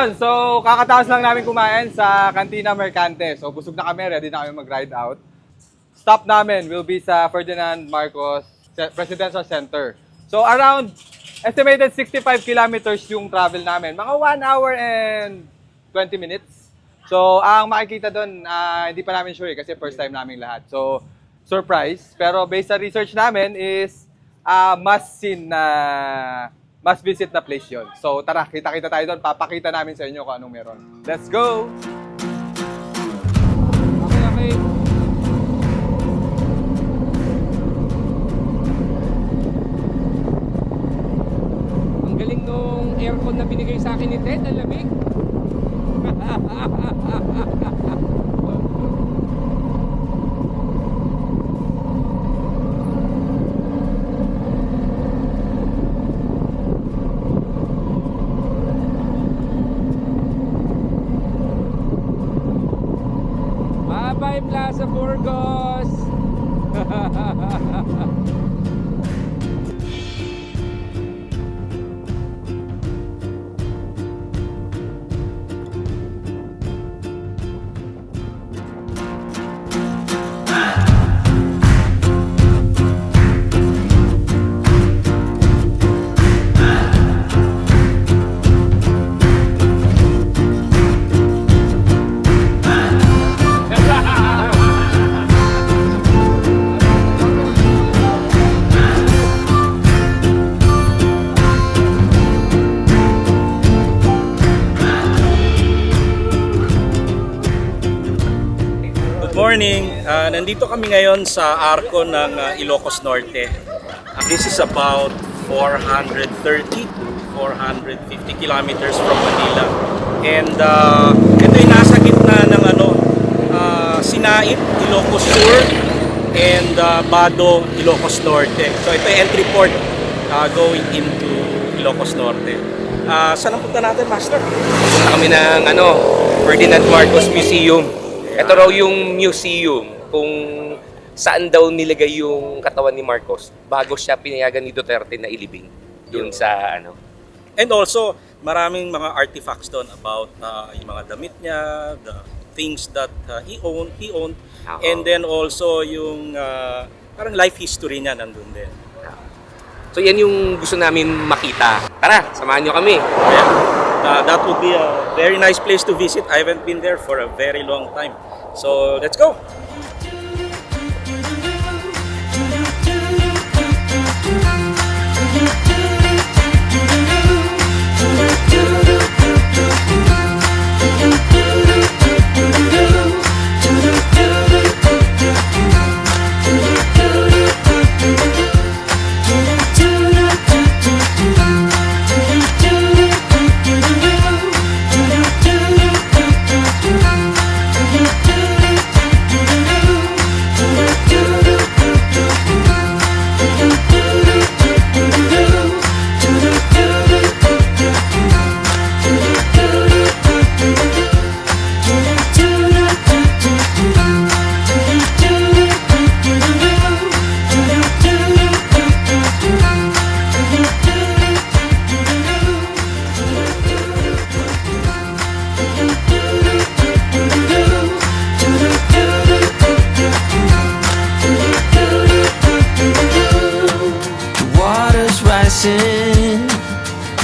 Ayun, so kakataas lang namin kumain sa Cantina Mercante. So busog na kami, ready na kami mag-ride out. Stop namin will be sa Ferdinand Marcos Presidential Center. So around estimated 65 kilometers yung travel namin. Mga 1 hour and 20 minutes. So ang makikita doon, hindi pa namin sure kasi first time namin lahat. So surprise. Pero based sa research namin is must visit na place yon. So tara, kita-kita tayo doon. Papakita namin sa inyo kung anong meron. Let's go! Okay, okay. Ang galing nung aircon na binigay sa akin ni Ted, ang lamig. Bye-bye Plaza Burgos. Good morning! Nandito kami ngayon sa Arco ng Ilocos Norte. This is about 430 to 450 kilometers from Manila. And ito ay nasa gitna ng Sinait, Ilocos Sur, and Bado, Ilocos Norte. So ito ay entry port going into Ilocos Norte. Saan ang punta natin, Master? Punta kami ng Ferdinand Marcos Museum. Ito raw yung museum kung saan daw nilagay yung katawan ni Marcos bago siya pinayagan ni Duterte na ilibing doon sa And also, maraming mga artifacts doon about yung mga damit niya, the things that he owned. And then also yung parang life history niya nandun din. So yan yung gusto namin makita. Tara, samahan nyo kami. That would be a very nice place to visit. I haven't been there for a very long time. So let's go!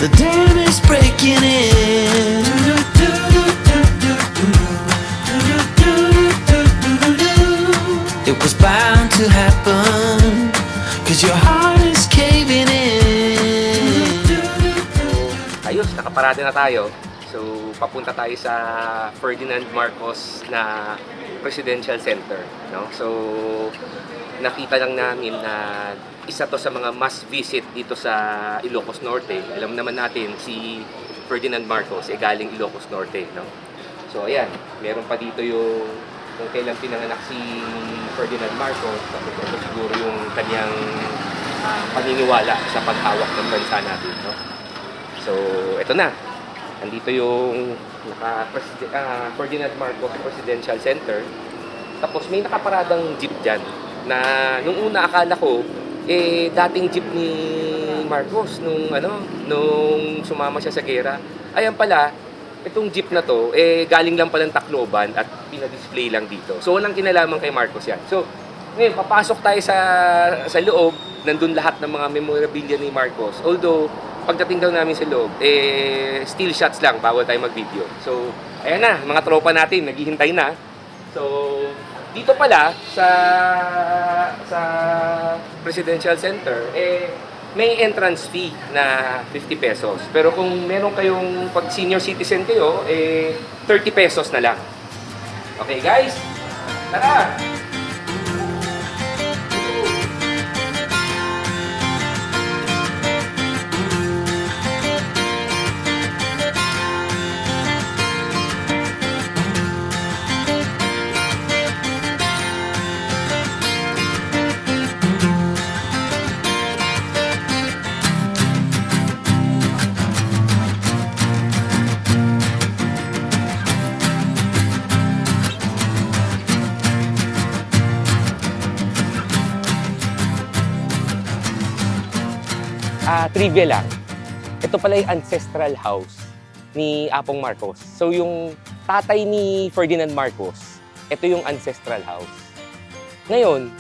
The dam is breaking in. It was bound to happen, 'cause your heart is caving in. Ayos, nakaparada na tayo. So, papunta tayo sa Ferdinand Marcos na Presidential Center, no? So, nakita lang namin na isa to sa mga must visit dito sa Ilocos Norte. Alam naman natin si Ferdinand Marcos galing Ilocos Norte, no? So ayan, meron pa dito yung kung kailan pinanganak si Ferdinand Marcos, tapos ito siguro yung kanyang paniniwala sa paghawak ng bansa natin, no? So ito na. Andito yung Ferdinand Marcos Presidential Center. Tapos may nakaparadang jeep dyan na nung una akala ko dating jeep ni Marcos nung sumama siya sa gera. Ayan pala, itong jeep na to, galing lang palang Tacloban at pinadisplay lang dito. So, walang kinalaman kay Marcos yan. So, ngayon, papasok tayo sa loob, nandun lahat ng mga memorabilia ni Marcos. Although, pagdating daw namin sa loob, still shots lang, bawal tayo mag-video. So, ayan na, mga tropa natin, naghihintay na. So, dito pala, sa Presidential Center, may entrance fee na 50 pesos. Pero kung meron kayong, pag senior citizen kayo, 30 pesos na lang. Okay guys, tara! Trivia lang, ito pala yung ancestral house ni Apong Marcos. So yung tatay ni Ferdinand Marcos, ito yung ancestral house. Ngayon,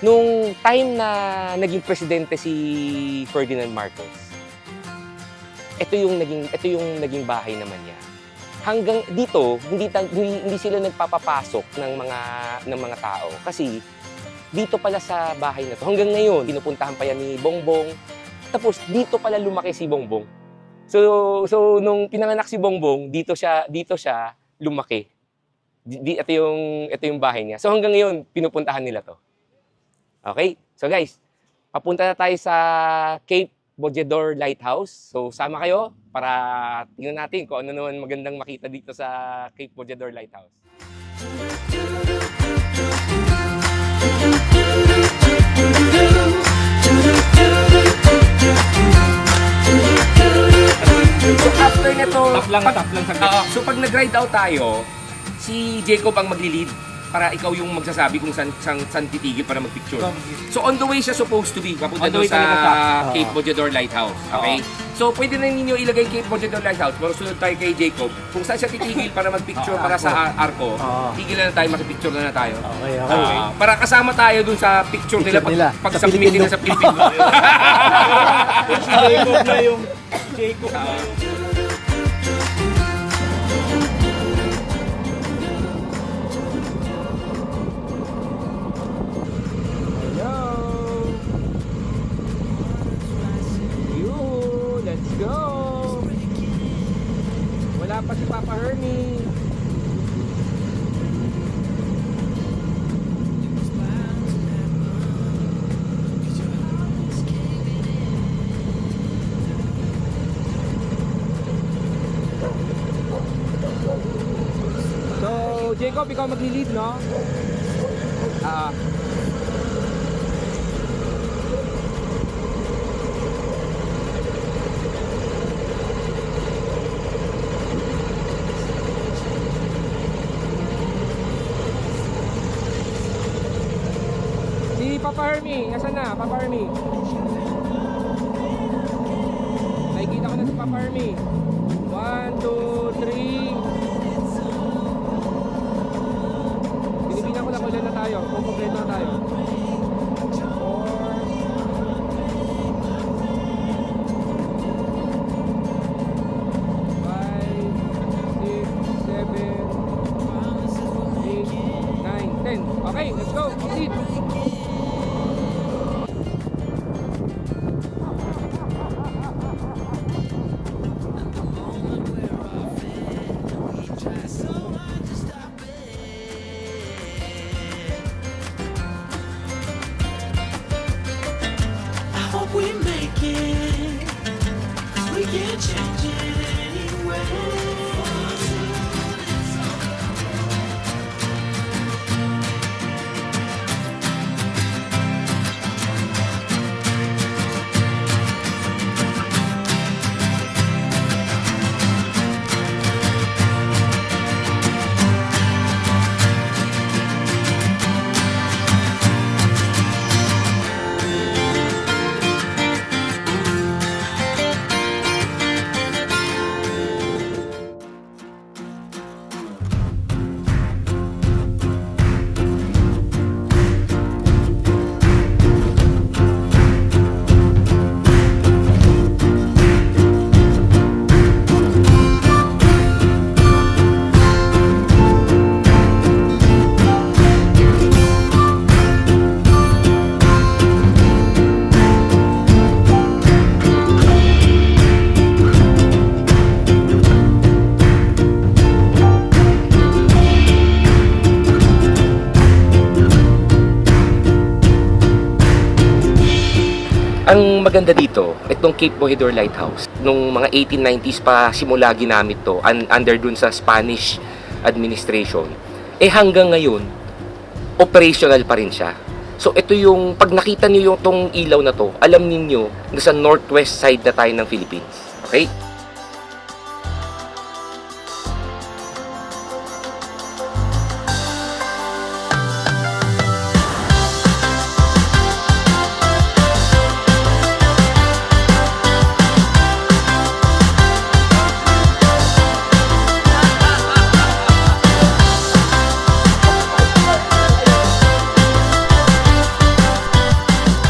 nung time na naging presidente si Ferdinand Marcos, ito yung naging bahay naman niya. Hanggang dito, hindi sila nagpapapasok ng mga tao kasi dito pala sa bahay na to. Hanggang ngayon, pinupuntahan pa yan ni Bongbong. Tapos dito pala lumaki si Bongbong. So nung pinanganak si Bongbong, dito siya lumaki. Ito yung bahay niya. So hanggang ngayon pinupuntahan nila 'to. Okay? So guys, papunta na tayo sa Cape Bojador Lighthouse. So sama kayo para tingnan natin kung ano naman magandang makita dito sa Cape Bojador Lighthouse. So after nito, Tap lang saglit. so pag nag-ride out tayo, si Jacob ang magli-lead para ikaw yung magsasabi kung saan titigil para mag-picture. So on the way siya supposed to be, papunta On the doon way sa talaga siya. Cape Bojador Lighthouse. Okay? So pwede na ninyo ilagay Cape Bojador Lighthouse, pero sunod tayo kay Jacob. Kung saan siya titigil para mag-picture para sa Arco, tigil na tayo, makipicture na tayo. Okay. Para kasama tayo dun sa picture nila pag Sa submit nila Philippine sa Philippine. Jacob na yung Jacob na yung Let's go! Wala pa si Papa Hermie. So, Jacob, ikaw magli-lead, no? Si Papa Hermie, asan na? Papa Hermie. Nakikita ko na si Papa Hermie. 1, 2, 3. Pinipinan ko lang kung ilan na tayo. Kung kompleto na tayo. 10. Okay, let's go. Complete. I hope we make it, 'cause we can't change it anyway. Ang maganda dito, itong Cape Bojador Lighthouse, nung mga 1890s pa simula ginamit to, under dun sa Spanish administration, hanggang ngayon, operational pa rin siya. So ito yung, pag nakita niyo yung tong ilaw na to, alam niyo na sa northwest side na tayo ng Philippines. Okay?